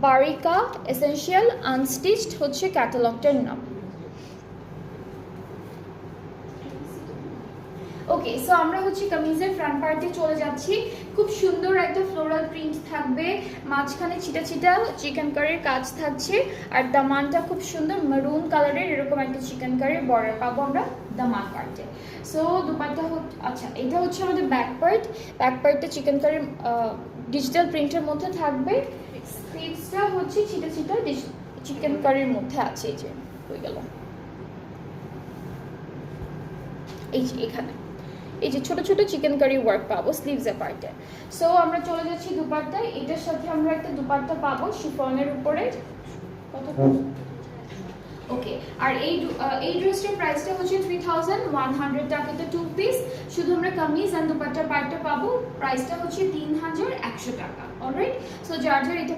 বারিকা essential unstitched হচ্ছে ক্যাটালগটার নাম। ওকে, so আমরা হচ্ছে কামিজের ফ্রন্ট পার্টে চলে যাচ্ছি। খুব সুন্দর একটা ফ্লোরাল প্রিন্ট থাকবে, মাঝখানে ছিটা ছিটা চিকেন কারির কাজ থাকছে, আর দামানটা খুব সুন্দর মেরুন কালারের এরকম একটা চিকেন কারির বর্ডার পাবো আমরা দামান পার্টে। সো দুপাট্টা আচ্ছা, এটা হচ্ছে আমাদের ব্যাক পার্ট। ব্যাক পার্টটা চিকেন কারির ডিজিটাল প্রিন্টের মধ্যে থাকবে। স্লিভসটা হচ্ছে ছিটা ছিটা চিকেন কারির মধ্যে আছে। এই যে হয়ে গেল, এই যে এখানে এই যে ছোট ছোট চিকেন কারি ওয়ার্ক পাবো স্লিভসের পার্টে। সো আমরা চলে যাচ্ছি দুপাট্টায়। এটার সাথে আমরা একটা দুপাট্টা পাবো শিফনের উপরে। কত? ওকে, আর এই ড্রেসটার প্রাইসটা হচ্ছে 3100 টাকাতে 2 পিস। শুধু আমরা কামিজ আর দুপাট্টার পার্টটা পাবো, প্রাইসটা হচ্ছে 3100 টাকা। অলরাইট, সো যার যার এটা